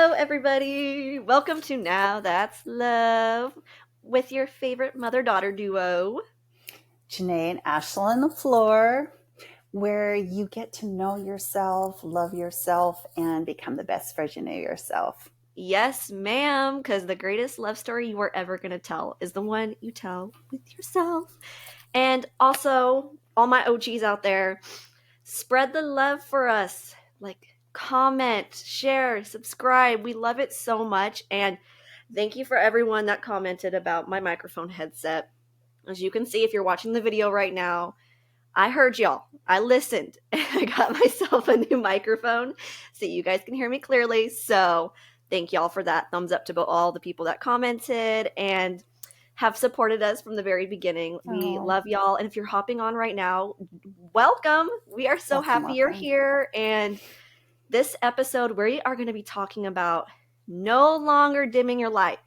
Hello, everybody. Welcome to Now That's Love with your favorite mother-daughter duo, Janae and Ashlyn on the floor, where you get to know yourself, love yourself, and become the best version of yourself. Yes, ma'am, because the greatest love story you are ever going to tell is the one you tell with yourself. And also, all my OGs out there, spread the love for us. Like, comment, share, subscribe. We love it so much. And thank you for everyone that commented about my microphone headset. As you can see, if you're watching the video right now, I heard y'all. I listened. I got myself a new microphone so you guys can hear me clearly. So thank y'all for that. Thumbs up to all the people that commented and have supported us from the very beginning. We love y'all. And if you're hopping on right now, welcome. We are so happy you're here. And this episode, we are going to be talking about no longer dimming your light.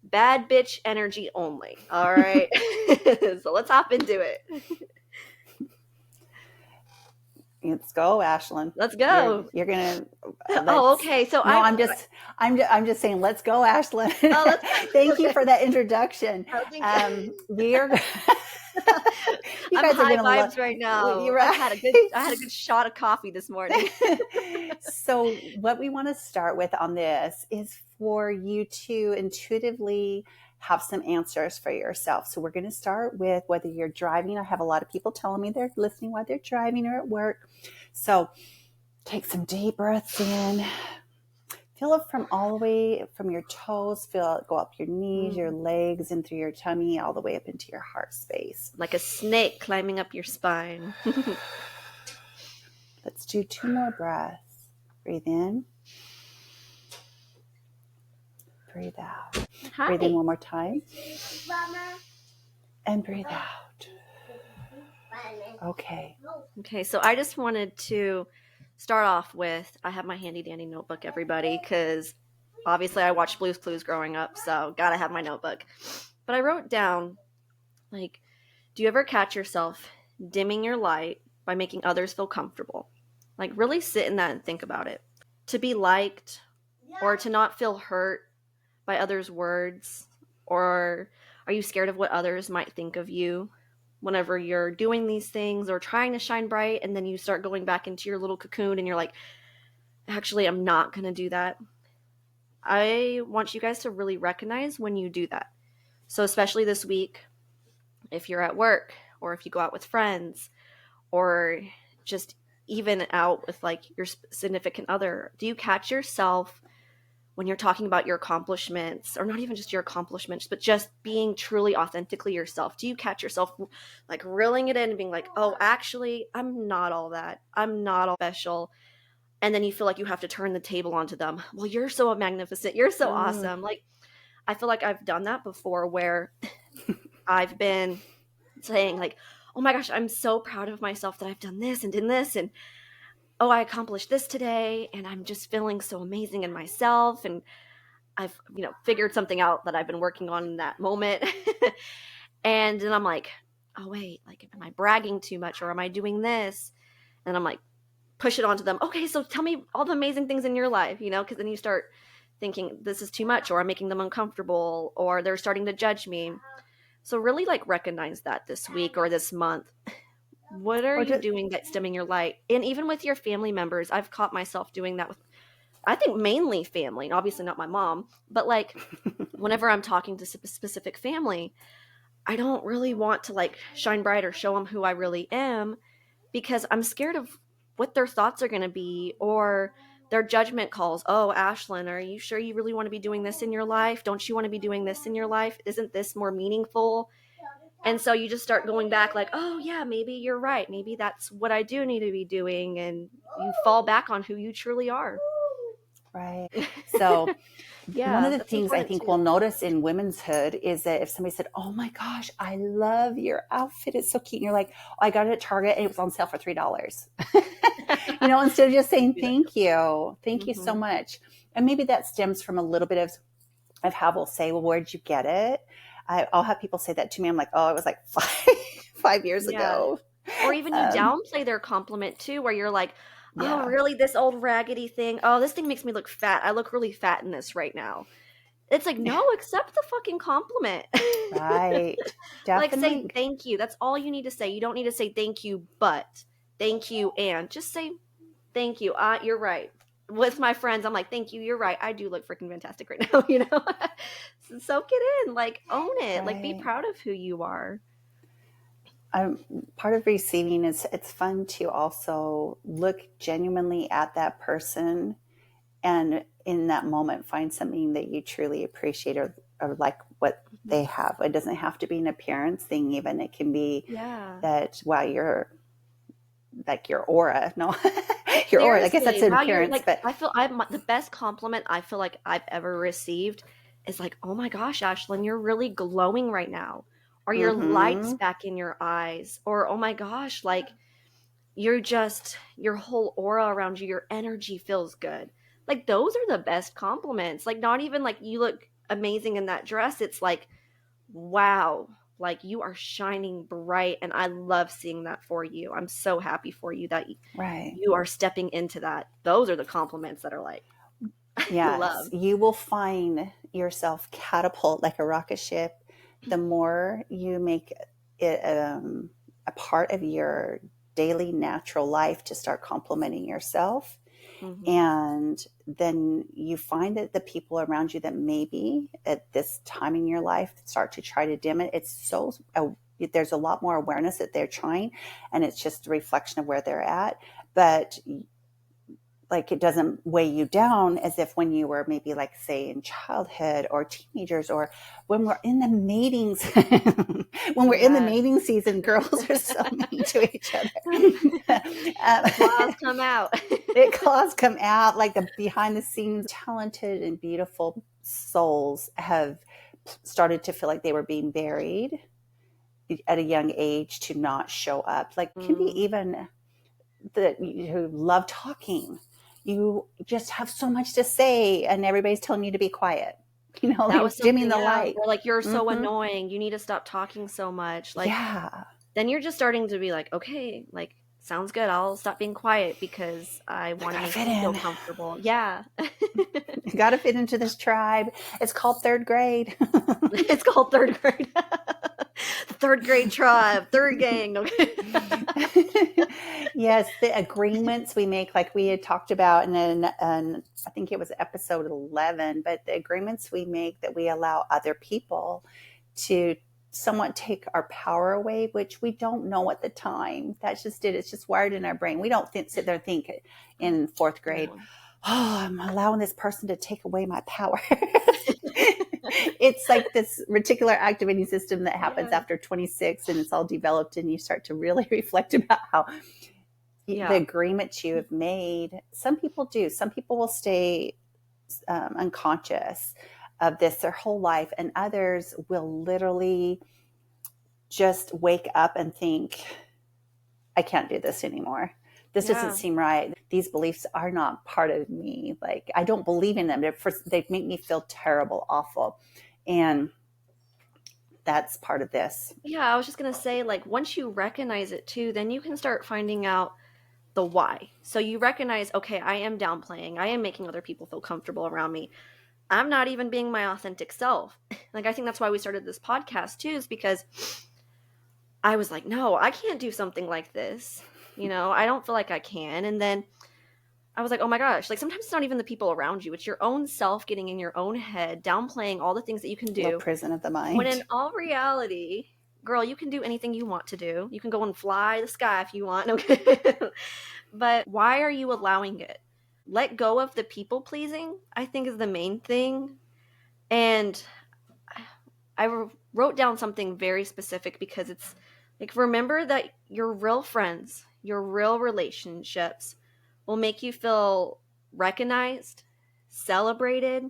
Bad bitch energy only. All right. So let's hop into it. Let's go, Ashlyn. Let's go. You're gonna. Oh, okay. So no, I'm just saying. Let's go, Ashlyn. Oh, let's go. Thank you for that introduction. Oh, thank you. We are. You guys are gonna vibes right now. You're right. I had a good shot of coffee this morning. So, what we want to start with on this is for you to intuitively have some answers for yourself. So we're going to start with whether you're driving. I have a lot of people telling me they're listening while they're driving or at work. So take some deep breaths in. Feel it from all the way from your toes. Feel it go up your knees, your legs, and through your tummy, all the way up into your heart space. Like a snake climbing up your spine. Let's do 2 more breaths. Breathe in. Breathe out. Hi. Breathe in one more time. And breathe out. Okay. Okay, so I just wanted to start off with, I have my handy dandy notebook, everybody, because obviously I watched Blue's Clues growing up, so gotta have my notebook. But I wrote down, like, do you ever catch yourself dimming your light by making others feel comfortable? Like, really sit in that and think about it. To be liked or to not feel hurt by others' words, or are you scared of what others might think of you whenever you're doing these things or trying to shine bright, and then you start going back into your little cocoon and you're like, actually, I'm not going to do that. I want you guys to really recognize when you do that. So especially this week, if you're at work or if you go out with friends or just even out with like your significant other, do you catch yourself when you're talking about your accomplishments, or not even just your accomplishments, but just being truly authentically yourself? Do you catch yourself like reeling it in and being like, oh, actually, I'm not all that. I'm not all special. And then you feel like you have to turn the table onto them. Well, you're so magnificent. You're so awesome. Like, I feel like I've done that before where I've been saying like, oh my gosh, I'm so proud of myself that I've done this and done this. And oh, I accomplished this today, and I'm just feeling so amazing in myself, and I've, figured something out that I've been working on in that moment. And then I'm like, oh wait, like, am I bragging too much, or am I doing this? And I'm like, push it onto them. Okay, so tell me all the amazing things in your life, because then you start thinking this is too much, or I'm making them uncomfortable, or they're starting to judge me. So really, like, recognize that this week or this month. What are you doing that's dimming your light? And even with your family members, I've caught myself doing that with, I think, mainly family, obviously not my mom, but like whenever I'm talking to specific family, I don't really want to like shine bright or show them who I really am, because I'm scared of what their thoughts are going to be, or their judgment calls. Oh, Ashlyn, are you sure you really want to be doing this in your life? Don't you want to be doing this in your life? Isn't this more meaningful? And so you just start going back like, oh, yeah, maybe you're right. Maybe that's what I do need to be doing. And you fall back on who you truly are. Right. So one of the things I think we'll notice in women's hood is that if somebody said, oh my gosh, I love your outfit, it's so cute. And you're like, oh, I got it at Target and it was on sale for $3. Instead of just saying, thank you. Thank you so much. And maybe that stems from a little bit of how we'll say, well, where'd you get it? I'll have people say that to me. I'm like, oh, it was like 5 years ago. Or even you downplay their compliment too, where you're like, oh, Yeah. really? This old raggedy thing? Oh, this thing makes me look fat. I look really fat in this right now. It's like, no, accept the fucking compliment. Right. Like, say Definitely. thank you. That's all you need to say. You don't need to say thank you, but thank you, and just say thank you. You're right. With my friends, I'm like, thank you. You're right. I do look freaking fantastic right now, you know? So soak it in. Like, own it. Like, be Right. proud of who you are. Part of receiving is it's fun to also look genuinely at that person and in that moment find something that you truly appreciate or like what they have. It doesn't have to be an appearance thing, even. It can be Yeah. that, wow, you're like your aura. No, your aura. I guess that's Seriously, an wow, you're appearance, like, but I feel the best compliment I feel like I've ever received is like, oh my gosh, Ashlyn, you're really glowing right now. Or your light's mm-hmm. back in your eyes. Or, oh my gosh, like you're just, your whole aura around you, your energy feels good. Like those are the best compliments. Like not even like you look amazing in that dress. It's like, wow, like you are shining bright. And I love seeing that for you. I'm so happy for you that Right. you are stepping into that. Those are the compliments that are like, Yes, love. you will find yourself catapult like a rocket ship the more you make it a part of your daily natural life to start complimenting yourself. Hmm. And then you find that the people around you that maybe at this time in your life start to try to dim it, it's so there's a lot more awareness that they're trying, and it's just a reflection of where they're at. But like it doesn't weigh you down as if when you were maybe like say in childhood or teenagers or when we're in the matings when we're in the Yes. mating season. Girls are so mean to each other. The claws um, come out. it claws come out like the behind the scenes talented and beautiful souls have started to feel like they were being buried at a young age to not show up. Like can be Mm, even that you love talking. You just have so much to say, and everybody's telling you to be quiet. You know, that was like dimming something, the yeah. light. Or like, you're so Mm-hmm. annoying. You need to stop talking so much. Like, Yeah, then you're just starting to be like, okay, like, sounds good. I'll stop being quiet because I I want to gotta make fit you feel in. comfortable. Yeah. I gotta fit into this tribe. It's called third grade. It's called third grade. The third grade tribe, third gang. Okay. Yes, the agreements we make, like we had talked about, and I think it was episode 11, but the agreements we make that we allow other people to somewhat take our power away, which we don't know at the time. That's just it. It's just wired in our brain. We don't sit there and think in fourth grade, No. oh, I'm allowing this person to take away my power. It's like this reticular activating system that happens Yeah. after 26 and it's all developed, and you start to really reflect about how the Yeah. agreements you have made. Some people do. Some people will stay unconscious of this their whole life, and others will literally just wake up and think, I can't do this anymore. This doesn't Yeah. seem right. These beliefs are not part of me. Like, I don't believe in them. They make me feel terrible, awful. And that's part of this. Yeah, I was just gonna say, like, once you recognize it too, then you can start finding out the why. So you recognize, okay, I am downplaying, I am making other people feel comfortable around me. I'm not even being my authentic self. Like, I think that's why we started this podcast too, is because I was like, no, I can't do something like this. You know, I don't feel like I can. And then I was like, oh my gosh, like sometimes it's not even the people around you, it's your own self getting in your own head, downplaying all the things that you can Little do. prison of the When in mind. all reality, girl, you can do anything you want to do. You can go and fly the sky if you want. Okay. But why are you allowing it? Let go of the people pleasing, I think, is the main thing. And I wrote down something very specific because it's like, remember that your real friends, your real relationships will make you feel recognized, celebrated,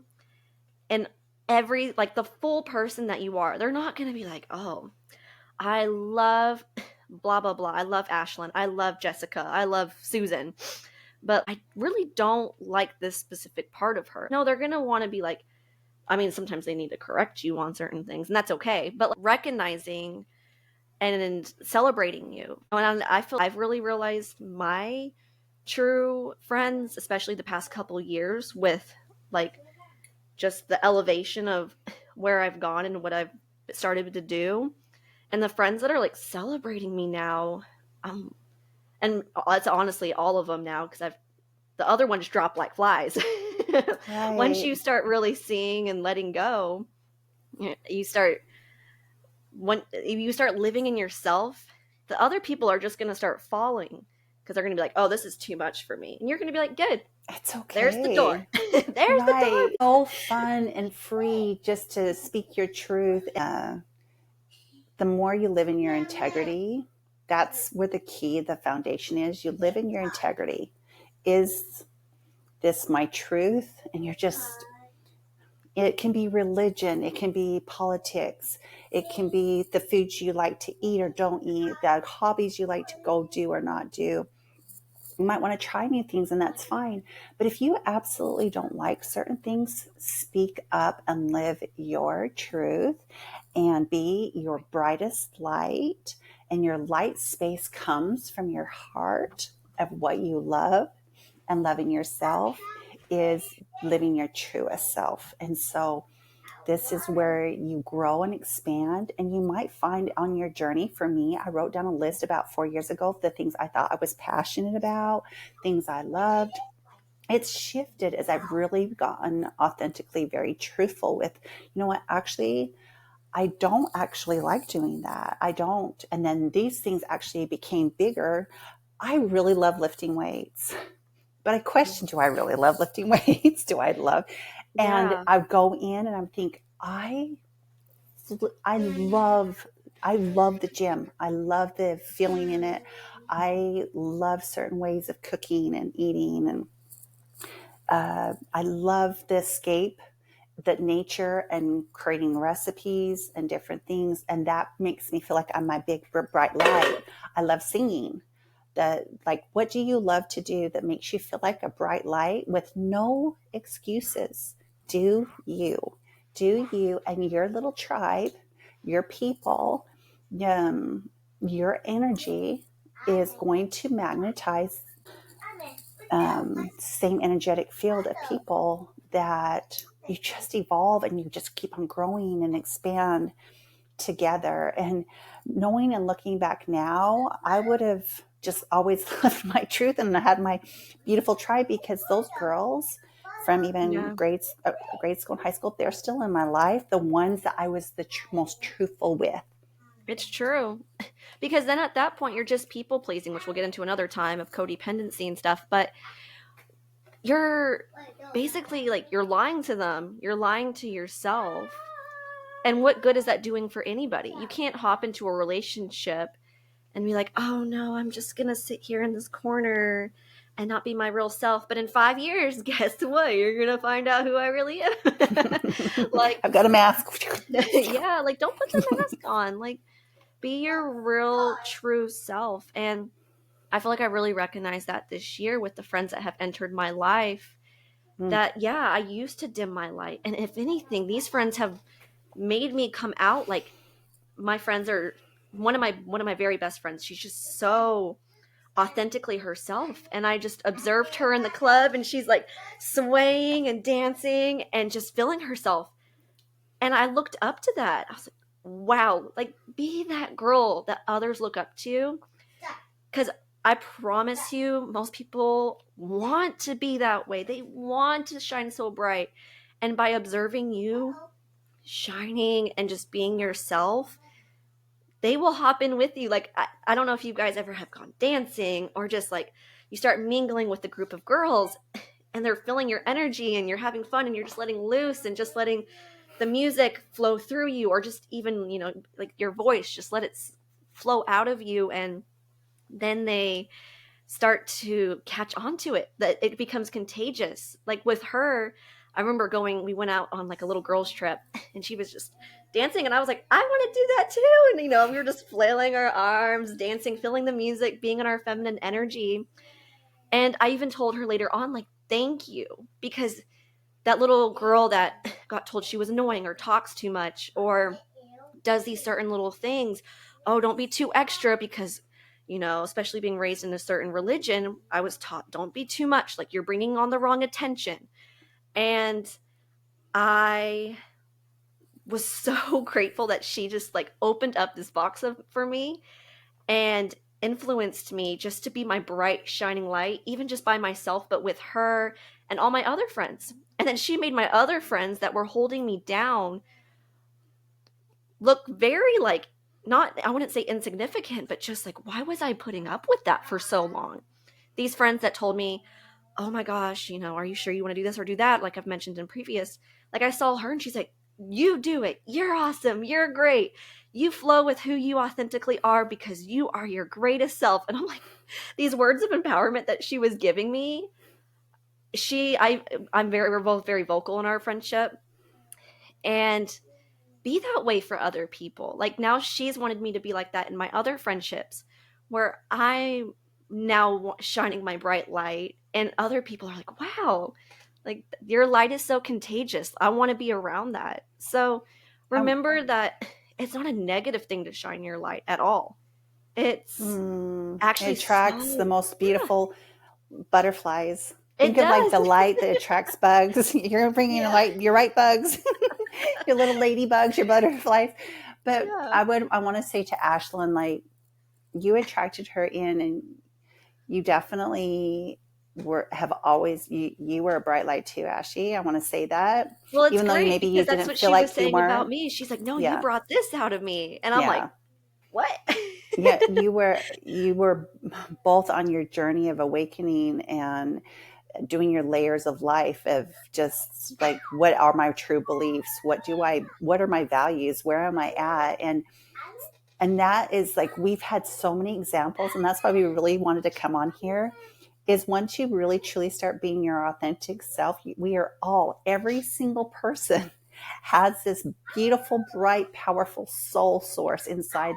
and every, like, the full person that you are. They're not going to be like, oh, I love blah, blah, blah. I love Ashlyn. I love Jessica. I love Susan. But I really don't like this specific part of her. No, they're going to want to be like, I mean, sometimes they need to correct you on certain things, and that's okay. But like, recognizing and celebrating you. And I feel I've really realized my true friends, especially the past couple years, with like just the elevation of where I've gone and what I've started to do. And the friends that are like celebrating me now, um, and it's honestly all of them now because the other ones drop like flies. Once Right. you start really seeing and letting go, you start when you start living in yourself, the other people are just going to start falling because they're going to be like, "Oh, this is too much for me," and you're going to be like, "Good, It's there's the door. okay. There's the door." Right. So fun and free just to speak your truth. The more you live in your integrity, that's where the key, the foundation is. You live in your integrity. Is this my truth? And you're just, it can be religion, it can be politics, it can be the foods you like to eat or don't eat, the hobbies you like to go do or not do. You might want to try new things, and that's fine. But if you absolutely don't like certain things, speak up and live your truth and be your brightest light. And your light space comes from your heart of what you love, and loving yourself is living your truest self. And so this is where you grow and expand. And you might find on your journey, for me, I wrote down a list about 4 years ago of the things I thought I was passionate about, things I loved. It's shifted as I've really gotten authentically very truthful with, you know what, actually, I don't actually like doing that. I don't. And then these things actually became bigger. I really love lifting weights, but I question, do I really love lifting weights? Do I love? And Yeah. I go in and I think, I love I love the gym. I love the feeling in it. I love certain ways of cooking and eating, and I love the escape, that nature, and creating recipes and different things, and that makes me feel like I'm my big bright light. I love singing. Like, what do you love to do that makes you feel like a bright light with no excuses? Do you and your little tribe, your people, your energy is going to magnetize same energetic field of people that you just evolve and you just keep on growing and expand together. And knowing and looking back now, I would have just always lived my truth and had my beautiful tribe, because those girls from even Yeah. grade school and high school, they're still in my life, the ones that I was the most truthful with. It's true. Because then at that point, you're just people pleasing, which we'll get into another time of codependency and stuff. But you're basically like, you're lying to them, you're lying to yourself. And what good is that doing for anybody? You can't hop into a relationship and be like, oh no, I'm just going to sit here in this corner and not be my real self. But in 5 years, guess what? You're going to find out who I really am. Like, I've got a mask. yeah, like don't put the mask on. Like, be your real, true self. And I feel like I really recognize that this year with the friends that have entered my life, Mm, that, yeah, I used to dim my light. And if anything, these friends have made me come out. Like, my friends are one of my very best friends. She's just so authentically herself, and I just observed her in the club, and she's like swaying and dancing and just feeling herself, and I looked up to that. I was like, wow, like, be that girl that others look up to, because I promise you, most people want to be that way. They want to shine so bright, and by observing you shining and just being yourself, they will hop in with you. Like, I don't know if you guys ever have gone dancing, or just like you start mingling with a group of girls and they're feeling your energy and you're having fun and you're just letting loose and just letting the music flow through you, or just even, like your voice, just let it flow out of you. And then they start to catch on to it, that it becomes contagious. Like with her, I remember we went out on like a little girls trip, and she was just dancing, and I was like, I want to do that too. And we were just flailing our arms, dancing, feeling the music, being in our feminine energy. And I even told her later on, like, thank you, because that little girl that got told she was annoying or talks too much or does these certain little things, oh, don't be too extra because you know, especially being raised in a certain religion, I was taught, don't be too much, like you're bringing on the wrong attention. And I was so grateful that she just like opened up this box for me and influenced me just to be my bright shining light, even just by myself, but with her and all my other friends. And then she made my other friends that were holding me down look very like, not, I wouldn't say insignificant, but just like, why was I putting up with that for so long? These friends that told me, oh my gosh, you know, are you sure you want to do this or do that? Like I've mentioned in previous, like I saw her and she's like, you do it. You're awesome. You're great. You flow with who you authentically are because you are your greatest self. And I'm like, these words of empowerment that she was giving me, we're both very vocal in our friendship, and be that way for other people. Like now she's wanted me to be like that in my other friendships where I'm now shining my bright light and other people are like, wow, like your light is so contagious. I want to be around that. So remember that it's not a negative thing to shine your light at all. It's actually it attracts the most beautiful butterflies. Think It of like does. the light that attracts bugs. You're bringing your light, your right bugs, your little ladybugs, your butterflies. But Yeah. I want to say to Ashlyn, like you attracted her in, and you definitely have always you were a bright light too, Ashy. I want to say that. Well, it's Even though great maybe you because that's didn't what feel she was like you saying about weren't. me. She's like, no, you Yeah, brought this out of me. And I'm like, yeah. what? Yeah, you were both on your journey of awakening and doing your layers of life of just like, what are my true beliefs? What are my values? Where am I at? And that is like, we've had so many examples, and that's why we really wanted to come on here, is once you really truly start being your authentic self, every single person has this beautiful, bright, powerful soul source inside.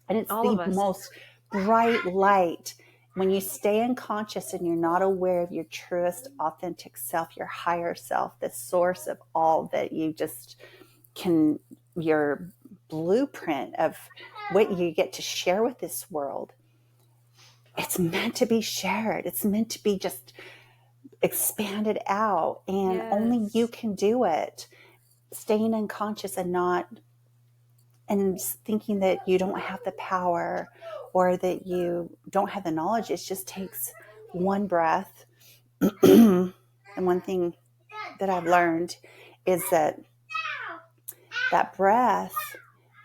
And it's All the of us. most bright light. When you stay unconscious and you're not aware of your truest, authentic self, your higher self, the source of all that you just your blueprint of what you get to share with this world, it's meant to be shared. It's meant to be just expanded out. And only you Yes. can do it. Staying unconscious and thinking that you don't have the power or that you don't have the knowledge. It just takes one breath. And one thing that I've learned is that breath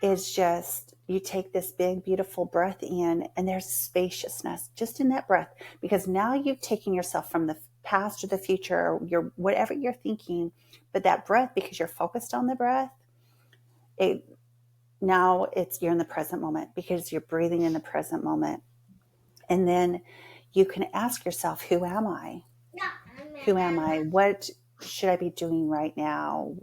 is just, you take this big, beautiful breath in, and there's spaciousness just in that breath, because now you've taken yourself from the past or the future, or whatever you're thinking, but that breath, because you're focused on the breath, you're in the present moment because you're breathing in the present moment. And then you can ask yourself, who am I? Who am I? What should I be doing right now?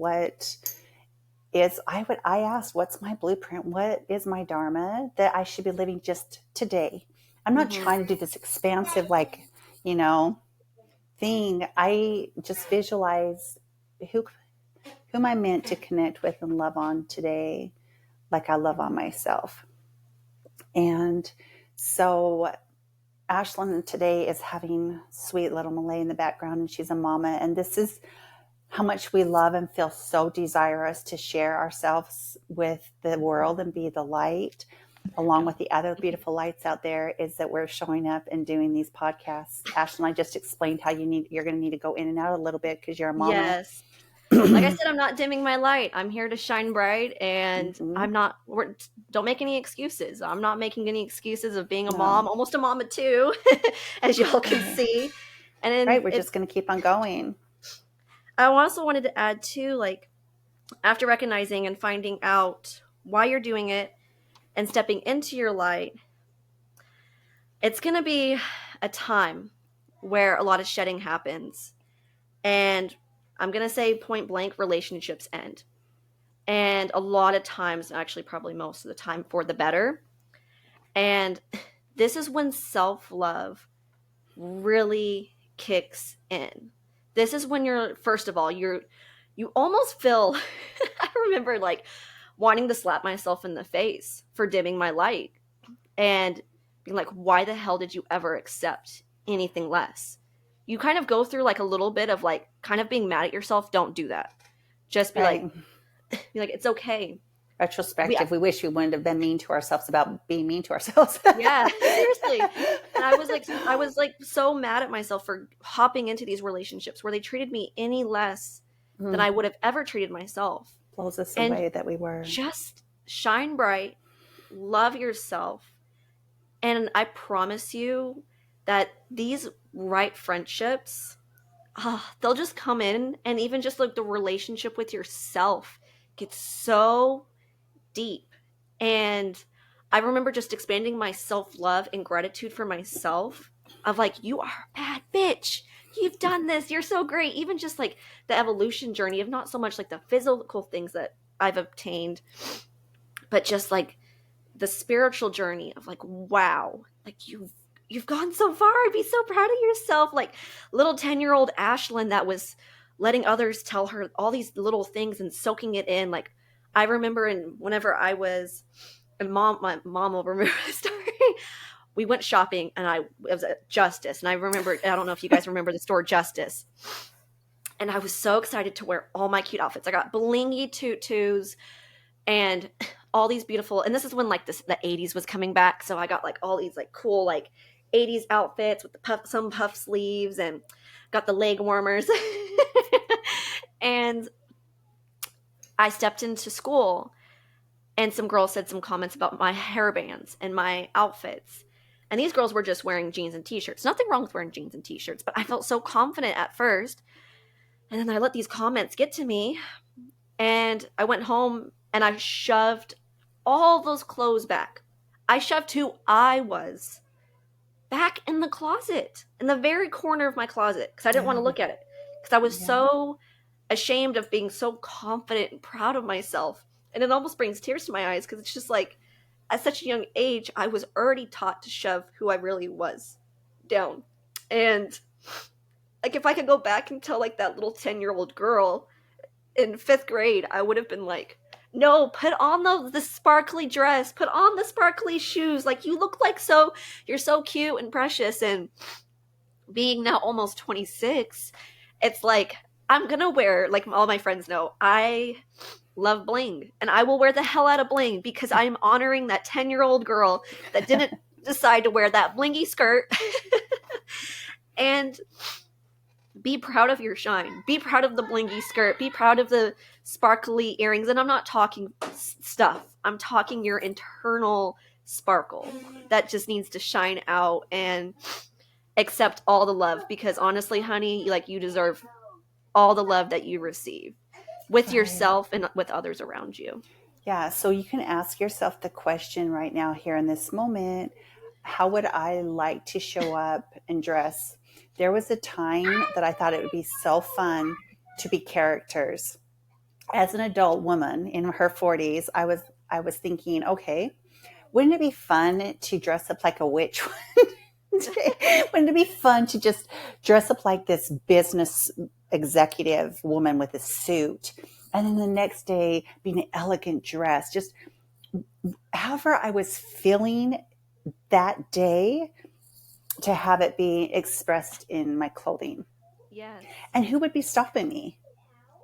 I asked, what's my blueprint? What is my dharma that I should be living just today? I'm not trying to do this expansive, thing. I just visualize who am I meant to connect with and love on today, like I love on myself. And so Ashlyn today is having sweet little Malay in the background, and she's a mama. And this is how much we love and feel so desirous to share ourselves with the world and be the light, along with the other beautiful lights out there, is that we're showing up and doing these podcasts. Ashlyn, I just explained how you're going to need to go in and out a little bit because you're a mama. Yes. Like I said, I'm not dimming my light. I'm here to shine bright, and don't make any excuses. I'm not making any excuses of being a mom, almost a mama too, as y'all can see. And then we're just going to keep on going. I also wanted to add too, like, after recognizing and finding out why you're doing it and stepping into your light, it's going to be a time where a lot of shedding happens. And I'm going to say point blank, relationships end. And a lot of times, actually probably most of the time, for the better. And this is when self-love really kicks in. This is when first of all, you almost feel, I remember like wanting to slap myself in the face for dimming my light. And being like, why the hell did you ever accept anything less? You kind of go through like a little bit of like kind of being mad at yourself. Don't do that. Just Right. be like, it's okay. Retrospective, we wish we wouldn't have been mean to ourselves about being mean to ourselves. Yeah, seriously. And I was like so mad at myself for hopping into these relationships where they treated me any less than I would have ever treated myself. Blows us And away that we were. just shine bright, love yourself. And I promise you that these right friendships, they'll just come in, and even just like the relationship with yourself gets so deep. And I remember just expanding my self-love and gratitude for myself of like, you are a bad bitch. You've done this. You're so great. Even just like the evolution journey of not so much like the physical things that I've obtained, but just like the spiritual journey of like, wow, like you've gone so far. Be so proud of yourself. Like little 10-year-old Ashlyn that was letting others tell her all these little things and soaking it in. Like I remember, and whenever I was, and my mom will remember this story. We went shopping, and it was at Justice, and I remember, I don't know if you guys remember the store Justice, and I was so excited to wear all my cute outfits. I got blingy tutus and all these beautiful, and this is when like the 80s was coming back, so I got like all these like cool like 80s outfits with the some puff sleeves, and got the leg warmers. And I stepped into school, and some girls said some comments about my hair bands and my outfits. And these girls were just wearing jeans and t-shirts. Nothing wrong with wearing jeans and t-shirts, but I felt so confident at first. And then I let these comments get to me, and I went home and I shoved all those clothes back. I shoved who I was back in the closet, in the very corner of my closet, because I didn't want to look at it, because I was so ashamed of being so confident and proud of myself. And it almost brings tears to my eyes, because it's just like, at such a young age, I was already taught to shove who I really was down. And like, if I could go back and tell like that little 10-year-old girl in 5th grade, I would have been like, no, put on the sparkly dress, put on the sparkly shoes. Like, you look like you're so cute and precious. And being now almost 26, it's like, I'm gonna wear, like all my friends know, I love bling, and I will wear the hell out of bling, because I'm honoring that 10-year-old girl that didn't decide to wear that blingy skirt. And be proud of your shine. Be proud of the blingy skirt. Be proud of the sparkly earrings. And I'm not talking stuff. I'm talking your internal sparkle that just needs to shine out, and accept all the love, because honestly, honey, like, you deserve all the love that you receive with yourself and with others around you. Yeah. So you can ask yourself the question right now, here in this moment: how would I like to show up and dress? There was a time that I thought it would be so fun to be characters. As an adult woman in her 40s, I was thinking, okay, wouldn't it be fun to dress up like a witch? Wouldn't it be fun to just dress up like this business executive woman with a suit, and then the next day be in an elegant dress? Just however I was feeling that day, to have it be expressed in my clothing. Yes. And who would be stopping me?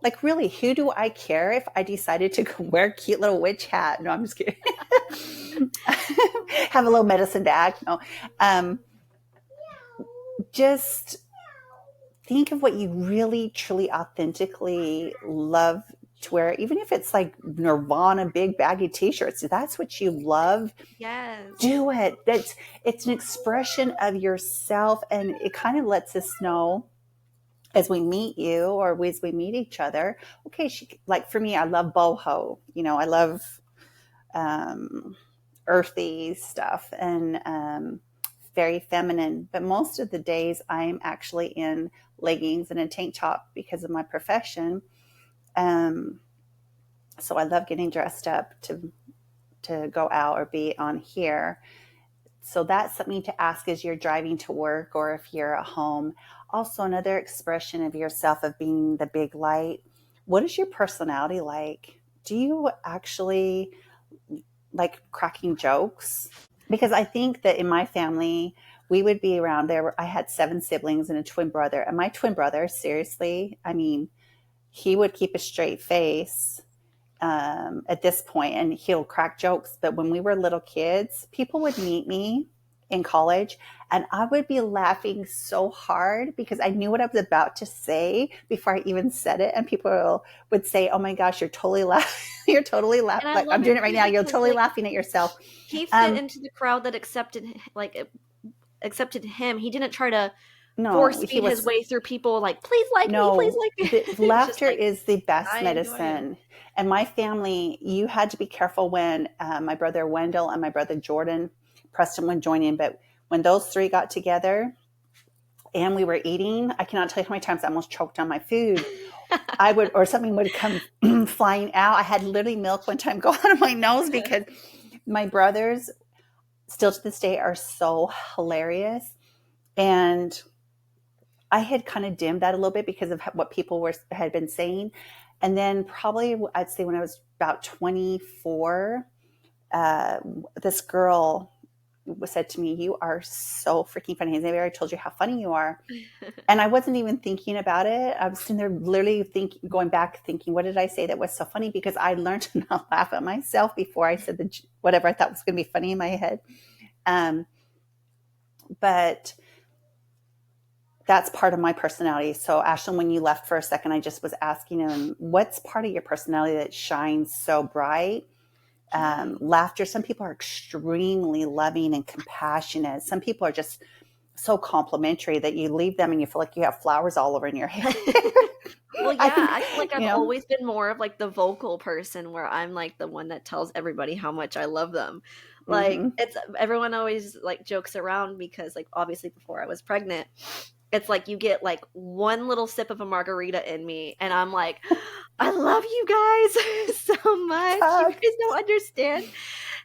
Like, really, who do I care if I decided to go wear a cute little witch hat? No, I'm just kidding. Have a little medicine bag. No. Just think of what you really, truly, authentically love to wear, even if it's like Nirvana big baggy t-shirts. If that's what you love, Yes. do it. It's an expression of yourself, and it kind of lets us know, as we meet you, or as we meet each other, okay, like for me, I love boho. I love earthy stuff, and very feminine. But most of the days, I'm actually in leggings and a tank top because of my profession. So I love getting dressed up to go out or be on here. So that's something to ask as you're driving to work, or if you're at home. Also, another expression of yourself, of being the big light. What is your personality like? Do you actually like cracking jokes? Because I think that in my family, we would be around there. I had 7 siblings and a twin brother. And my twin brother, seriously, I mean, he would keep a straight face at this point, and he'll crack jokes. But when we were little kids, people would meet me in college, and I would be laughing so hard because I knew what I was about to say before I even said it. And people would say, "Oh my gosh, you're totally laughing! You're totally And laughing! I Like love I'm it doing it right too now. You're because totally like laughing at yourself." he fit Um, into the crowd that accepted him. He didn't try to no, force he feed his was way through people like, please no. like me. The It's just laughter like, is the best I enjoy it. medicine. And my family, you had to be careful when my brother Wendell and my brother Jordan, Preston would join in. But when those 3 got together and we were eating, I cannot tell you how many times I almost choked on my food. I would, or something would come flying out. I had literally milk one time go out of my nose because my brothers, still to this day, are so hilarious. And I had kind of dimmed that a little bit because of what people had been saying. And then probably I'd say when I was about 24, uh, this girl said to me, "You are so freaking funny. Has anybody ever told you how funny you are?" And I wasn't even thinking about it. I was sitting there literally thinking, going back, thinking, what did I say that was so funny? Because I learned to not laugh at myself before I said whatever I thought was going to be funny in my head. Um, but that's part of my personality. So, Ashlyn, when you left for a second, I just was asking him, what's part of your personality that shines so bright? Laughter. Some people are extremely loving and compassionate. Some people are just so complimentary that you leave them and you feel like you have flowers all over in your hair. Well, I yeah, think, I feel like I've you know, always been more of like the vocal person where I'm like the one that tells everybody how much I love them. Like mm-hmm. it's everyone always like jokes around because like obviously before I was pregnant, it's like you get like one little sip of a margarita in me and I'm like, I love you guys so much. You Todd. guys don't understand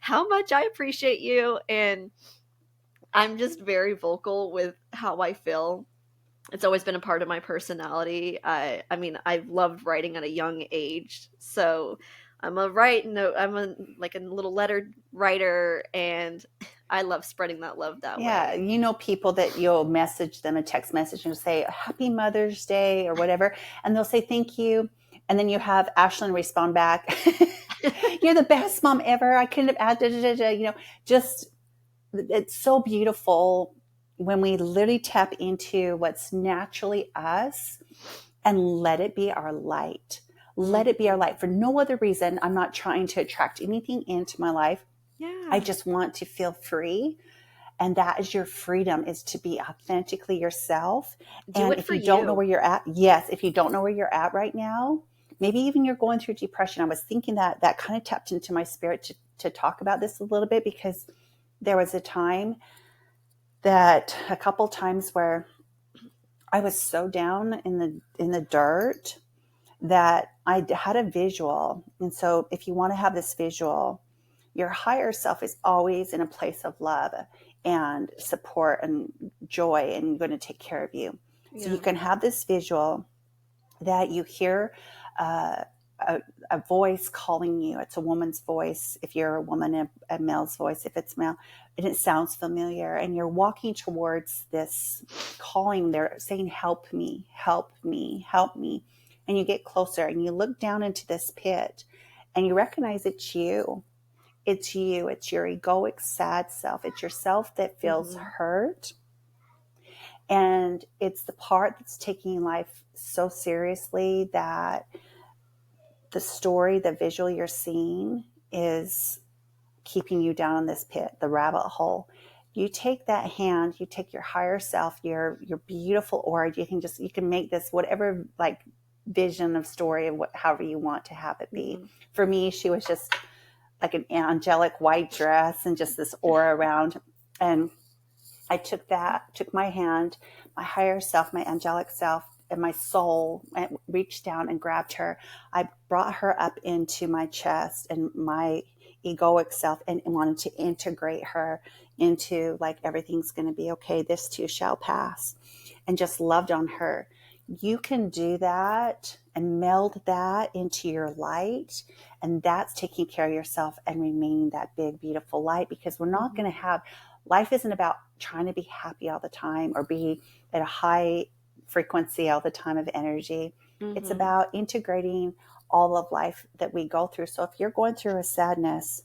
how much I appreciate you, and I'm just very vocal with how I feel. It's always been a part of my personality. I mean, I've loved writing at a young age. So I'm a like a little letter writer, and I love spreading that love that Yeah, way. you know, people that you'll message them a text message and say Happy Mother's Day or whatever, and they'll say thank you, and then you have Ashlyn respond back, "You're the best mom ever. I couldn't have added, you know, just it's so beautiful when we literally tap into what's naturally us and let it be our light. Let it be our Mhm. light for no other reason. I'm not trying to attract anything into my life. I Yeah. just want to feel free. And that is your freedom, is to be authentically yourself. Do And it if for you don't know you. where you're at, yes, if you don't know where you're at right now, maybe even you're going through depression. I was thinking that kind of tapped into my spirit to talk about this a little bit, because there was a time, that a couple times, where I was so down in the dirt that I had a visual. And so if you want to have this visual, your higher self is always in a place of love and support and joy and going to take care of you. So you Yeah. can have this visual that you hear uh, a voice calling you. It's a woman's voice if you're a woman, a male's voice if it's male, and it sounds familiar. And you're walking towards this calling. They're saying, "Help me, help me, help me." And you get closer and you look down into this pit and you recognize it's you. It's you. It's your egoic, sad self. It's yourself that feels Mhm. hurt, and it's the part that's taking life so seriously that the story, the visual you're seeing, is keeping you down in this pit, the rabbit hole. You take that hand, you take your higher self, your beautiful aura. You can make this whatever like vision of story of however you want to have it be. Mhm. For me, she was just like an angelic white dress and just this aura around. And I took my hand, my higher self, my angelic self, and my soul, and reached down and grabbed her. I brought her up into my chest and my egoic self, and wanted to integrate her into, like, everything's going to be okay. This too shall pass. And just loved on her. you can do that and meld that into your light. And that's taking care of yourself and remaining that big, beautiful light, because we're not going to have, life isn't about trying to be happy all the time or be at a high frequency all the time of energy. It's about integrating all of life that we go through. So if you're going through a sadness,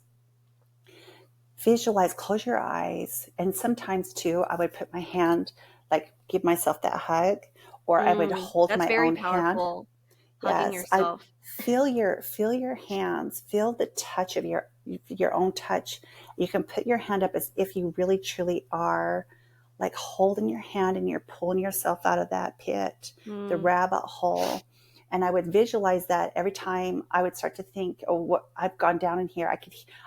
visualize, close your eyes. And sometimes too, I would put my hand, like give myself that hug, or I would hold That's my very own hand. powerful. Hugging Yes, I yourself. feel your hands, feel the touch of your own touch. You can put your hand up as if you really truly are like holding your hand and you're pulling yourself out of that pit, the rabbit hole. And I would visualize that every time I would start to think, oh, what I've gone down in here.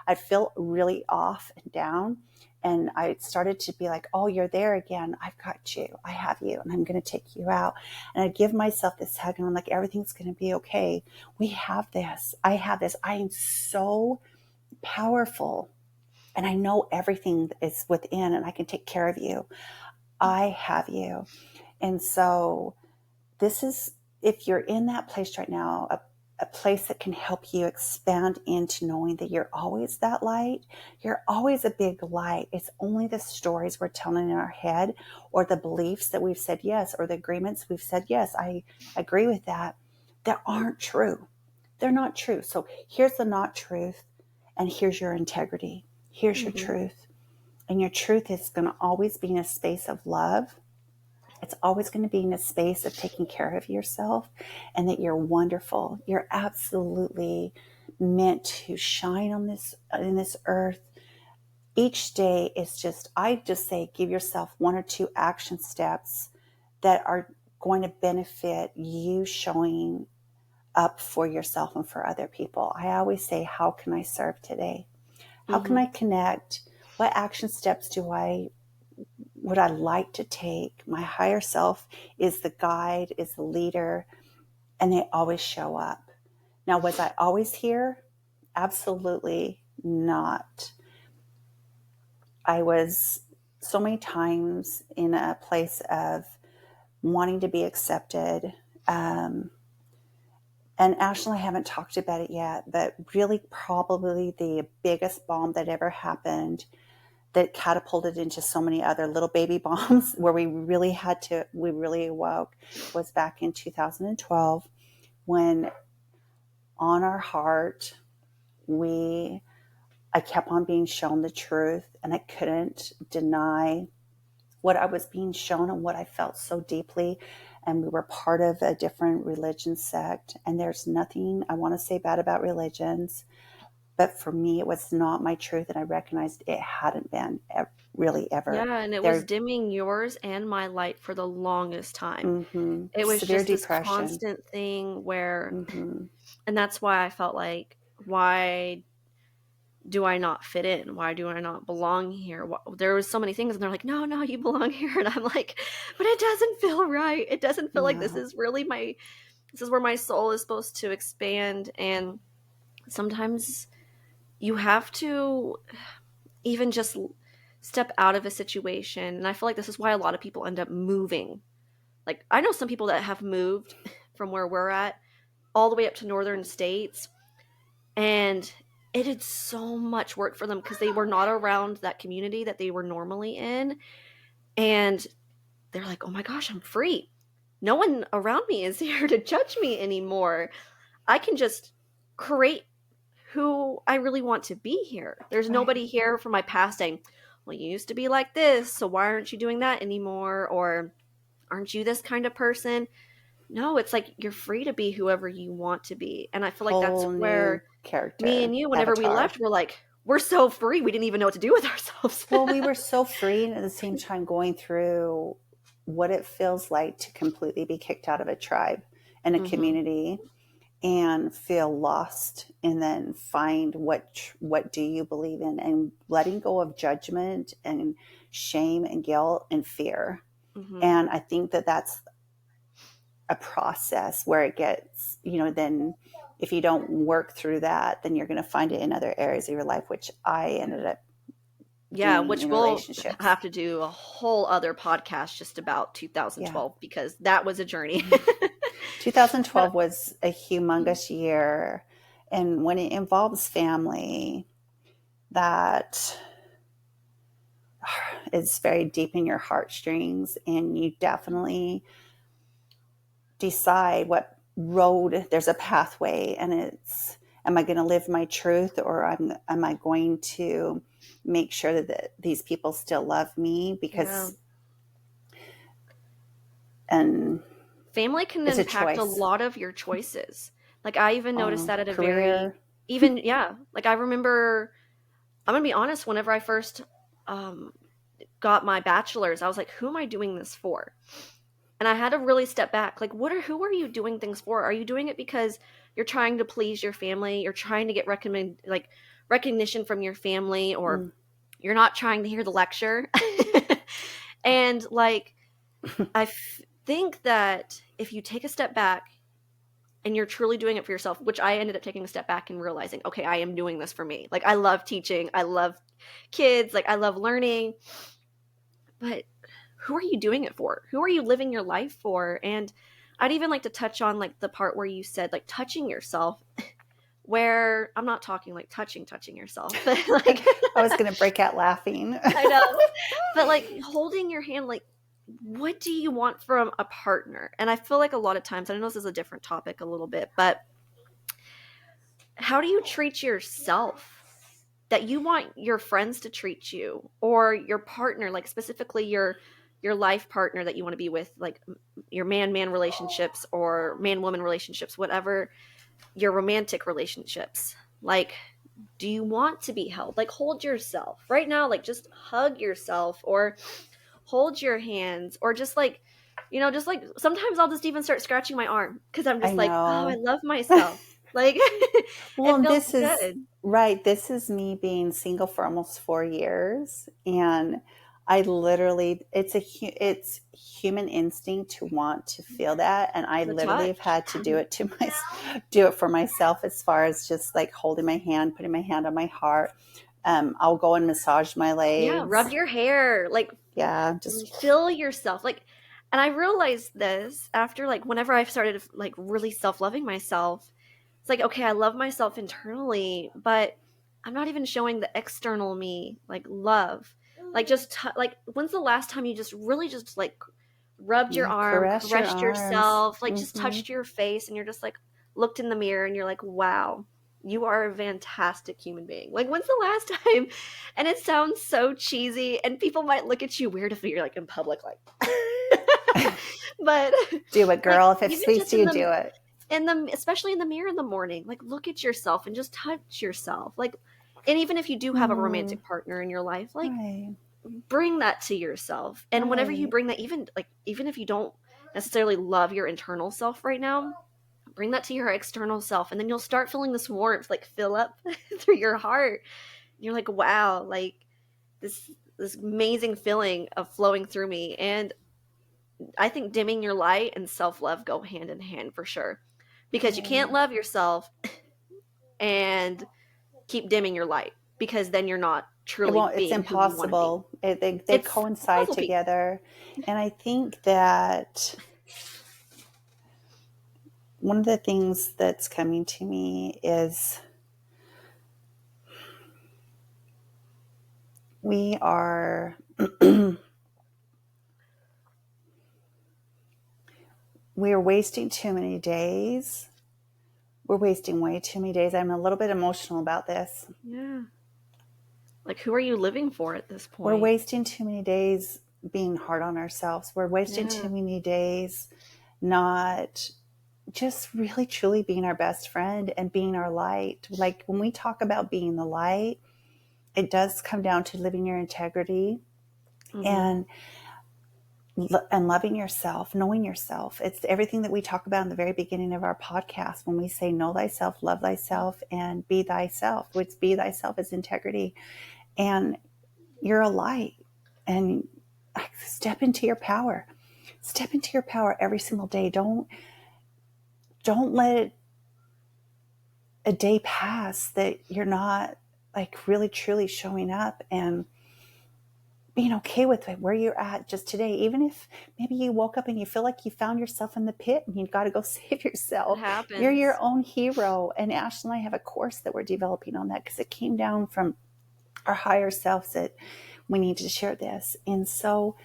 I'd feel really off and down. And I started to be like, oh, you're there again. I've got you. I have you. And I'm going to take you out. And I give myself this hug and I'm like, everything's going to be okay. We have this. I have this. I am so powerful. And I know everything is within and I can take care of you. I have you. And so this is, if you're in that place right now, a place that can help you expand into knowing that you're always that light. You're always a big light. It's only the stories we're telling in our head or the beliefs that we've said yes, or the agreements we've said yes, I agree with that aren't true. They're not true. So here's the not truth, and here's your integrity. Here's your truth. And your truth is going to always be in a space of love. It's always going to be in a space of taking care of yourself, and that you're wonderful. You're absolutely meant to shine on this, in this earth. Each day is just, I just say, give yourself 1 or 2 action steps that are going to benefit you showing up for yourself and for other people. I always say, how can I serve today? How can I connect? What action steps would I like to take? My higher self is the guide, is the leader, and they always show up. Now, was I always here? Absolutely not. I was so many times in a place of wanting to be accepted. And Ashley and I haven't talked about it yet, but really probably the biggest bomb that ever happened that catapulted into so many other little baby bombs where we really awoke, was back in 2012 when on our heart, I kept on being shown the truth, and I couldn't deny what I was being shown and what I felt so deeply. And we were part of a different religion sect. And there's nothing I want to say bad about religions. But for me, it was not my truth, and I recognized it hadn't been really ever. Yeah, and it was dimming yours and my light for the longest time. It was Severe just this depression. constant thing where, and that's why I felt like, why do I not fit in? Why do I not belong here? There was so many things, and they're like, no, you belong here. And I'm like, but it doesn't feel right. It doesn't feel like this is really this is where my soul is supposed to expand. And sometimes you have to even just step out of a situation. And I feel like this is why a lot of people end up moving. Like, I know some people that have moved from where we're at all the way up to northern states, and it did so much work for them because they were not around that community that they were normally in. And they're like, oh my gosh, I'm free. No one around me is here to judge me anymore. I can just create who I really want to be here. There's nobody here from my past saying, well, you used to be like this, so why aren't you doing that anymore? Or aren't you this kind of person? No, it's like you're free to be whoever you want to be. And I feel like that's where me and you, whenever we left, we're like, we're so free. We didn't even know what to do with ourselves. Well, we were so free, and at the same time going through what it feels like to completely be kicked out of a tribe and a community and feel lost, and then find what do you believe in, and letting go of judgment and shame and guilt and fear. And I think that that's a process where it gets, then if you don't work through that, then you're going to find it in other areas of your life, which I ended up Yeah, being which in we'll relationships. have to do a whole other podcast just about Yeah. 2012 because that was a journey. 2012 But was a humongous year. And when it involves family, that is very deep in your heartstrings, and you definitely decide what road, there's a pathway, and it's, am I going to live my truth, or am I going to make sure that these people still love me? yeah, Because, and family can it's a impact a choice. lot of your choices. Like I even noticed that at a very Career. even yeah, like I remember I'm gonna be honest, whenever I first um got my bachelor's, I was like, who am I doing this for? And I had to really step back. Like, who are you doing things for? Are you doing it because you're trying to please your family? You're trying to get recognition from your family, or Mm. you're not trying to hear the lecture? And like, think that if you take a step back and you're truly doing it for yourself, which I ended up taking a step back and realizing, okay, I am doing this for me. Like, I love teaching, I love kids, like, I love learning, but who are you doing it for? Who are you living your life for? And I'd even like to touch on like the part where you said like touching yourself, where I'm not talking like touching yourself, but like I was going to break out laughing. I know, but like holding your hand, like what do you want from a partner? And I feel like a lot of times, I know this is a different topic a little bit, but how do you treat yourself that you want your friends to treat you, or your partner, like specifically your life partner that you want to be with, like your man relationships or man woman relationships, whatever your romantic relationships, like do you want to be held? Like hold yourself right now, like just hug yourself or hold your hands, or just like just like sometimes I'll just even start scratching my arm because I'm I just like, oh, I know. love myself, like Well, it and feels this is good. right. This is me being single for almost 4 years, and I literally, it's human instinct to want to feel that, and I The literally have touch. had to do it do it for myself, as far as just like holding my hand, putting my hand on my heart. I'll go and massage my Yeah, legs. rub your hair, like Yeah, just feel yourself. Like, and I realized this after like whenever I started like really self-loving myself. It's like, okay, I love myself internally, but I'm not even showing the external me like love. Like just like when's the last time you just really just like rubbed your yeah, arm, caress your caressed arms. yourself, like just touched your face and you're just like looked in the mirror and you're like, wow, you are a fantastic human being. Like when's the last time? And it sounds so cheesy and people might look at you weird if you're like in public like but Do it, like girl. If it even speaks just to you, do it. in the especially in the mirror in the morning, like look at yourself and just touch yourself. Like, and even if you do have a Mm, romantic partner in your life, like right, bring that to yourself. And whenever you right. bring that, even if you don't necessarily love your internal self right now, bring that to your external self, and then you'll start feeling this warmth like fill up through your heart. You're like, wow, like this amazing feeling of flowing through me. And I think dimming your light and self-love go hand in hand for sure, because you can't Right. love yourself and keep dimming your light, because then you're not It truly won't, it's being who you want to be. impossible. They It's a coincide puzzle piece. together. And I think that one of the things that's coming to me is we are, we are wasting too many days. We're wasting way too many days. I'm a little bit emotional about this. Yeah. Like, who are you living for at this We're point? wasting too many days being hard on ourselves. We're wasting Yeah. too many days not just really truly being our best friend and being our light. Like when we talk about being the light, it does come down to living your integrity Mm-hmm. and loving yourself, knowing yourself. It's everything that we talk about in the very beginning of our podcast when we say know thyself, love thyself, and be thyself, which be thyself is integrity. And you're a light, and step into your power. Step into your power every single day. Don't let a day pass that you're not like really truly showing up. And being okay with where you're at just today, even if maybe you woke up and you feel like you found yourself in the pit and you've got to go save It yourself. You're happens. your own hero. And Ashley and I have a course that we're developing on that because it came down from our higher selves that we need to share this. And so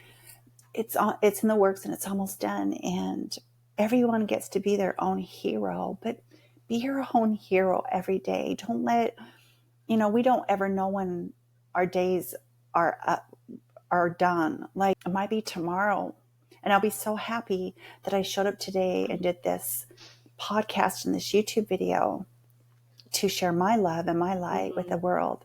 it's in the works and it's almost done. And everyone gets to be their own hero, but be your own hero every day. Don't let, we don't ever know when our days are up, are done. Like it might be tomorrow. And I'll be so happy that I showed up today and did this podcast and this YouTube video to share my love and my light with the world.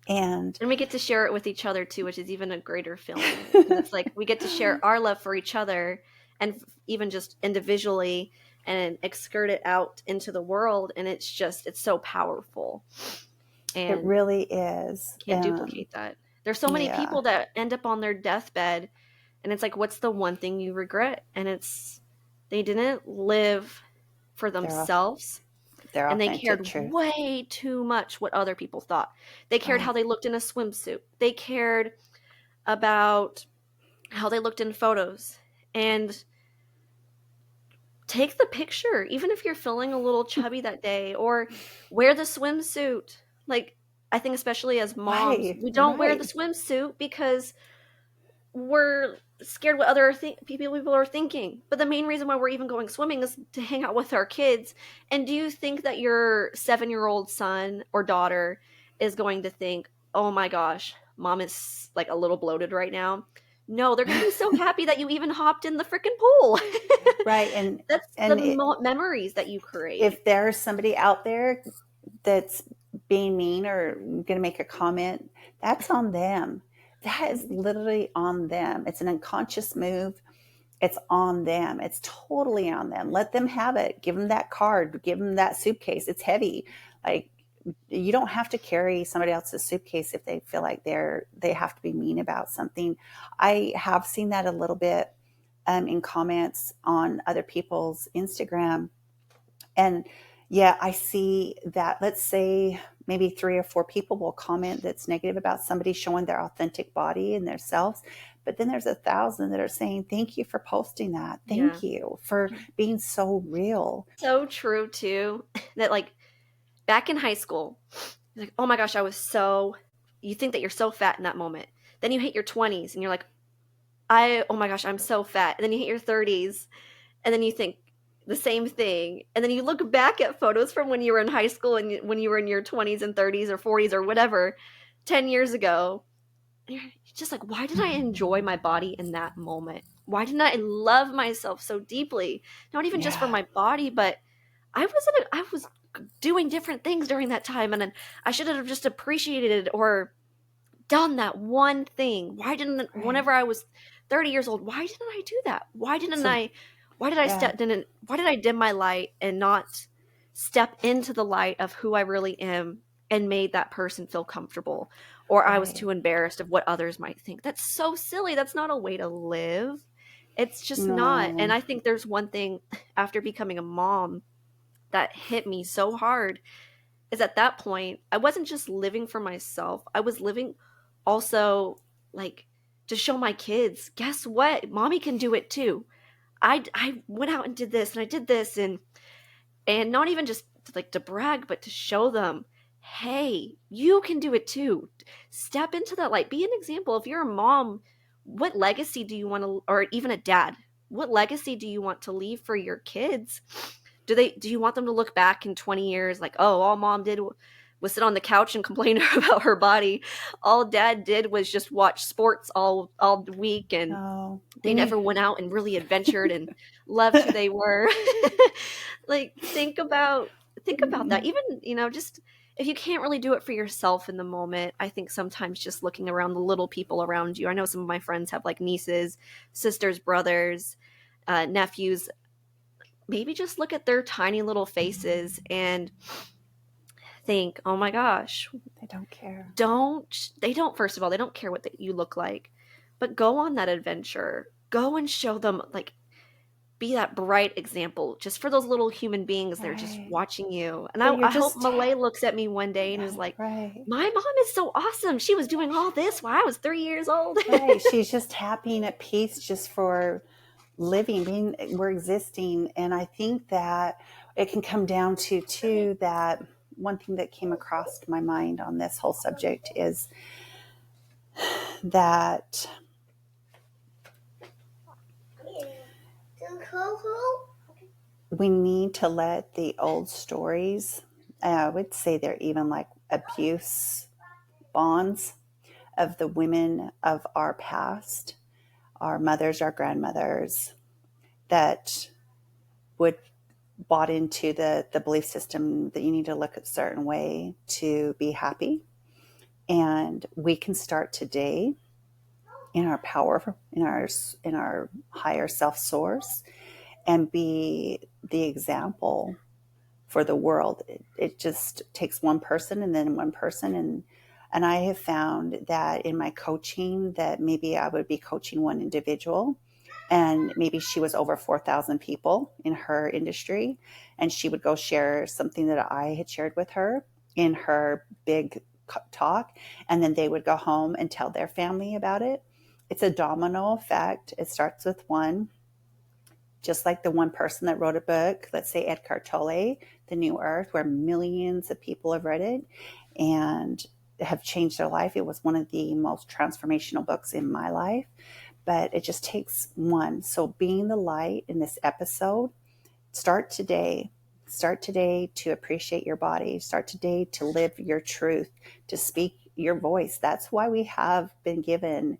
And we get to share it with each other too, which is even a greater feeling. Because it's like we get to share our love for each other and even just individually and exert it out into the world. And it's so powerful. And it really is. Can't duplicate that. There's so many people that end up on their deathbed and it's like, what's the one thing you regret? And it's they didn't live for themselves. And they cared way too much what other people thought. They cared how they looked in a swimsuit. They cared about how they looked in photos. And take the picture, even if you're feeling a little chubby that day, or wear the swimsuit. Like, I think especially as moms, we don't wear the swimsuit because we're scared what other people are thinking. But the main reason why we're even going swimming is to hang out with our kids. And do you think that your 7-year-old son or daughter is going to think, oh my gosh, mom is like a little bloated right now? No, they're going to be so happy that you even hopped in the freaking pool. Right. And that's the memories that you create. If there's somebody out there that's being mean or going to make a comment, that's on them. That is literally on them. It's an unconscious move. It's on them. It's totally on them. Let them have it. Give them that card. Give them that suitcase. It's heavy. Like, you don't have to carry somebody else's suitcase if they feel like they have to be mean about something. I have seen that a little bit in comments on other people's Instagram. And yeah, I see that. Let's say maybe 3 or 4 people will comment that's negative about somebody showing their authentic body and their selves. But then there's 1,000 that are saying, thank you for posting that. Thank you for being so real. So true too. That like back in high school, like, oh my gosh, you think that you're so fat in that moment. Then you hit your 20s and you're like, oh my gosh, I'm so fat. And then you hit your 30s and then you think the same thing. And then you look back at photos from when you were in high school and when you were in your 20s and 30s or 40s or whatever, 10 years ago. And you're just like, why did I enjoy my body in that moment? Why didn't I love myself so deeply? Not even just for my body, but I was doing different things during that time. And then I should have just appreciated it or done that one thing. Whenever I was 30 years old, why didn't I do that? Why did I dim my light and not step into the light of who I really am and made that person feel comfortable? Or I was too embarrassed of what others might think. That's so silly. That's not a way to live. It's just not. And I think there's one thing after becoming a mom that hit me so hard is at that point, I wasn't just living for myself. I was living also like to show my kids, guess what? Mommy can do it too. I went out and did this and I did this and not even just like to brag, but to show them, hey, you can do it too. Step into that light. Be an example. If you're a mom, what legacy do you want to, or even a dad, what legacy do you want to leave for your kids? Do you want them to look back in 20 years like, oh, all mom did was sit on the couch and complain about her body. All dad did was just watch sports all week and they never went out and really adventured and loved who they were. Like think about that. Even, just if you can't really do it for yourself in the moment, I think sometimes just looking around the little people around you. I know some of my friends have like nieces, sisters, brothers, nephews. Maybe just look at their tiny little faces and think, oh my gosh, they don't care. First of all, they don't care what you look like, but go on that adventure. Go and show them, like, be that bright example just for those little human beings that are just Right. watching you. And But you're I hope just, Malay looks at me one day and is yeah, like, right. my mom is so awesome. She was doing all this while I was 3 years old. Right. She's just happy and at peace just for living, we're existing. And I think that it can come down to, too, that one thing that came across my mind on this whole subject is that we need to let the old stories, I would say they're even like abuse bonds of the women of our past, our mothers, our grandmothers, that would bought into the belief system that you need to look a certain way to be happy. And we can start today in our power, in our higher self source, and be the example for the world. It just takes one person and then one person. And I have found that in my coaching that maybe I would be coaching one individual, and maybe she was over 4,000 people in her industry, and she would go share something that I had shared with her in her big talk, and then they would go home and tell their family about it. It's a domino effect. It starts with one, just like the one person that wrote a book, let's say Eckhart Tolle, The New Earth, where millions of people have read it and have changed their life. It was one of the most transformational books in my life, but it just takes one. So being the light in this episode, start today. Start today to appreciate your body. Start today to live your truth, to speak your voice. That's why we have been given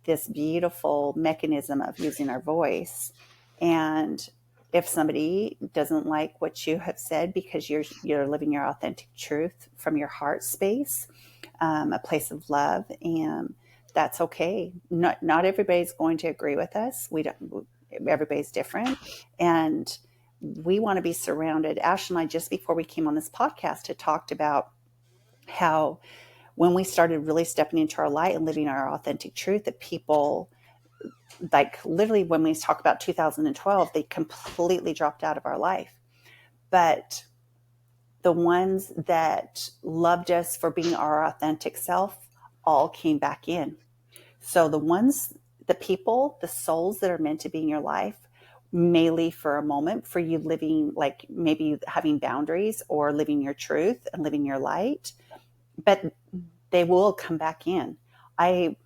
this beautiful mechanism of using our voice. And if somebody doesn't like what you have said because you're living your authentic truth from your heart space, a place of love, and that's okay. Not everybody's going to agree with us. We don't. Everybody's different, and we want to be surrounded. Ash and I, just before we came on this podcast, had talked about how when we started really stepping into our light and living our authentic truth, that people, like literally when we talk about 2012, they completely dropped out of our life. But the ones that loved us for being our authentic self all came back in. So the people, the souls that are meant to be in your life may leave for a moment for you living, like maybe having boundaries or living your truth and living your light, but they will come back in. I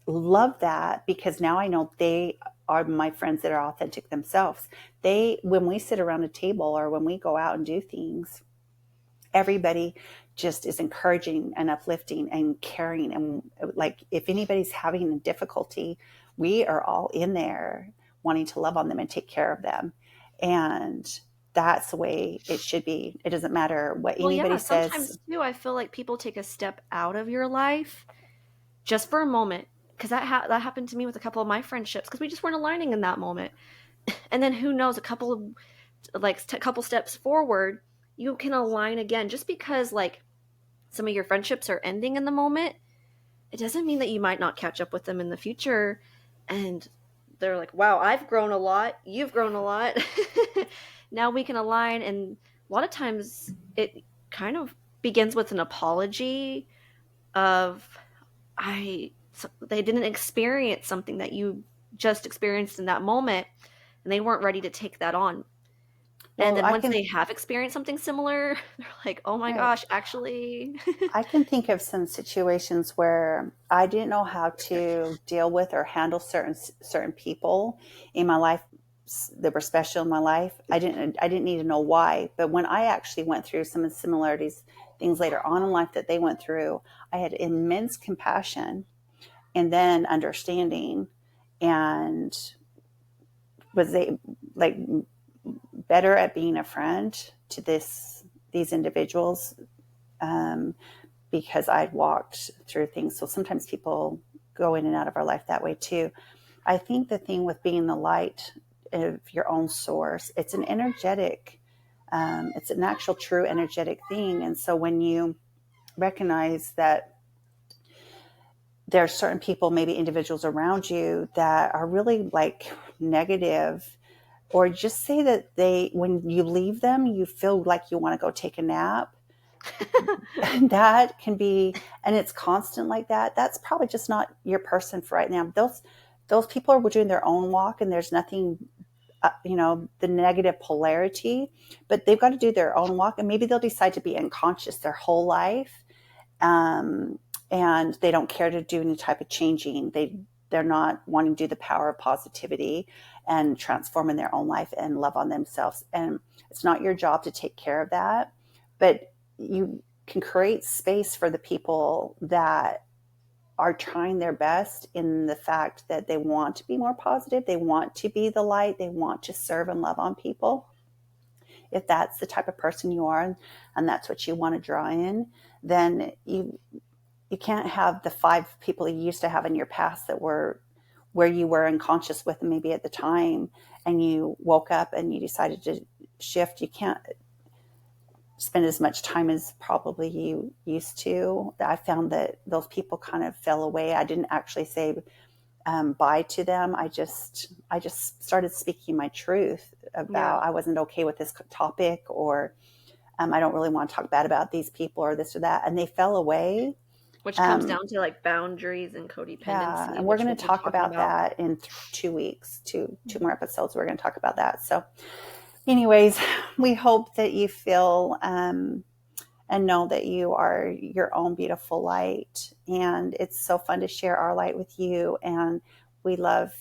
love that because now I know they are my friends that are authentic themselves. When we sit around a table or when we go out and do things, everybody just is encouraging and uplifting and caring. And like, if anybody's having a difficulty, we are all in there wanting to love on them and take care of them. And that's the way it should be. It doesn't matter what Well, anybody yeah, says. sometimes too, I feel like people take a step out of your life just for a moment. Because that happened to me with a couple of my friendships because we just weren't aligning in that moment. And then who knows, couple steps forward, you can align again. Just because like some of your friendships are ending in the moment, it doesn't mean that you might not catch up with them in the future. And they're like, wow, I've grown a lot. You've grown a lot. Now we can align. And a lot of times it kind of begins with an apology of, they didn't experience something that you just experienced in that moment, and they weren't ready to take that on. And Well, then I once can, they have experienced something similar, they're like, oh my right. gosh, actually. I can think of some situations where I didn't know how to deal with or handle certain people in my life that were special in my life. I didn't need to know why, but when I actually went through some of the similarities, things later on in life that they went through, I had immense compassion and then understanding, and was they like better at being a friend to these individuals, um, because I'd walked through things. So sometimes people go in and out of our life that way too. I think the thing with being the light of your own source, it's an energetic, it's an actual true energetic thing. And so when you recognize that, there's certain people, maybe individuals around you that are really like negative, or just say that when you leave them, you feel like you want to go take a nap. That can be, and it's constant like that. That's probably just not your person for right now. Those people are doing their own walk, and there's nothing, the negative polarity, but they've got to do their own walk, and maybe they'll decide to be unconscious their whole life, and they don't care to do any type of changing. They're not wanting to do the power of positivity and transform in their own life and love on themselves. And it's not your job to take care of that, but you can create space for the people that are trying their best in the fact that they want to be more positive. They want to be the light. They want to serve and love on people. If that's the type of person you are, and that's what you want to draw in, then you can't have the 5 people you used to have in your past that were where you were unconscious with them maybe at the time, and you woke up and you decided to shift. You can't spend as much time as probably you used to. I found that those people kind of fell away. I didn't actually say bye to them. I just started speaking my truth about, I wasn't okay with this topic, or I don't really want to talk bad about these people or this or that. And they fell away. Which comes down to like boundaries and codependency. Yeah, and we're going to talk about that in 2 weeks, two more episodes. We're going to talk about that. So anyways, we hope that you feel and know that you are your own beautiful light. And it's so fun to share our light with you. And we love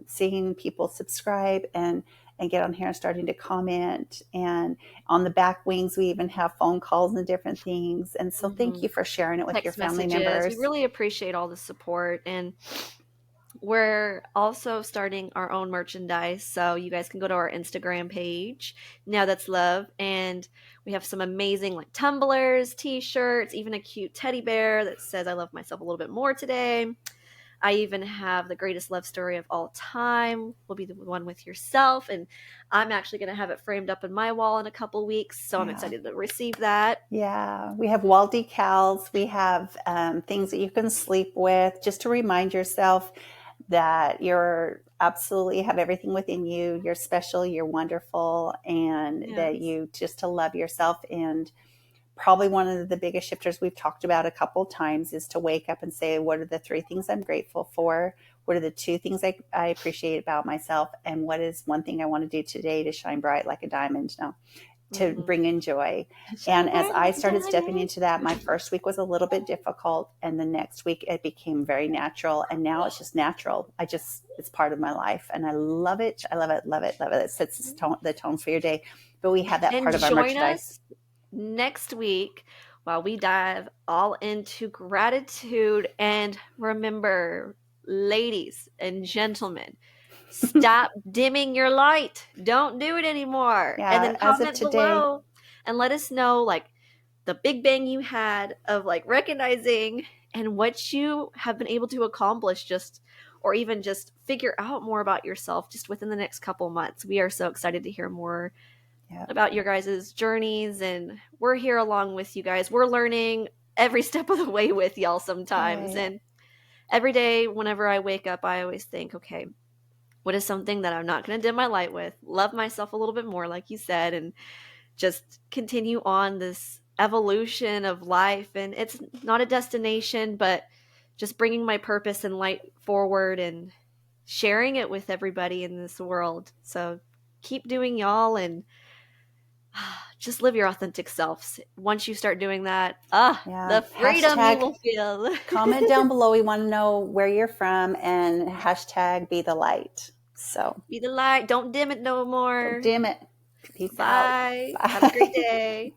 seeing people subscribe and get on here and starting to comment. And on the back wings, we even have phone calls and different things. And so thank you for sharing it with text your family messages. members. We really appreciate all the support. And we're also starting our own merchandise, so you guys can go to our Instagram page, Now That's Love, and we have some amazing like tumblers, t-shirts, even a cute teddy bear that says I love myself a little bit more today. I even have the greatest love story of all time will be the one with yourself, and I'm actually going to have it framed up in my wall in a couple weeks, so I'm excited to receive that. Yeah, we have wall decals. We have things that you can sleep with, just to remind yourself that you're absolutely have everything within you. You're special, you're wonderful, and that you just to love yourself. And probably one of the biggest shifters we've talked about a couple of times is to wake up and say, what are the 3 things I'm grateful for? What are the 2 things I appreciate about myself? And what is one thing I want to do today to shine bright like a diamond? No, to bring in joy. And as I started stepping into that, my first week was a little bit difficult. And the next week it became very natural. And now it's just natural. It's part of my life. And I love it. I love it, love it, love it. It sets the tone for your day. But we have that part of our merchandise. Join us next week while we dive all into gratitude. And remember, ladies and gentlemen, stop dimming your light. Don't do it anymore. Yeah, and then comment below and let us know like the big bang you had of like recognizing and what you have been able to accomplish or even just figure out more about yourself just within the next couple months. We are so excited to hear more about your guys' journeys, and we're here along with you guys. We're learning every step of the way with y'all sometimes. And every day whenever I wake up, I always think, okay, what is something that I'm not going to dim my light with? Love myself a little bit more, like you said, and just continue on this evolution of life. And it's not a destination, but just bringing my purpose and light forward and sharing it with everybody in this world. So keep doing y'all and just live your authentic selves. Once you start doing that, the freedom you will feel. Comment down below. We want to know where you're from, and hashtag be the light. So be the light. Don't dim it no more. Don't dim it. Peace Bye. out. Bye. Have a great day.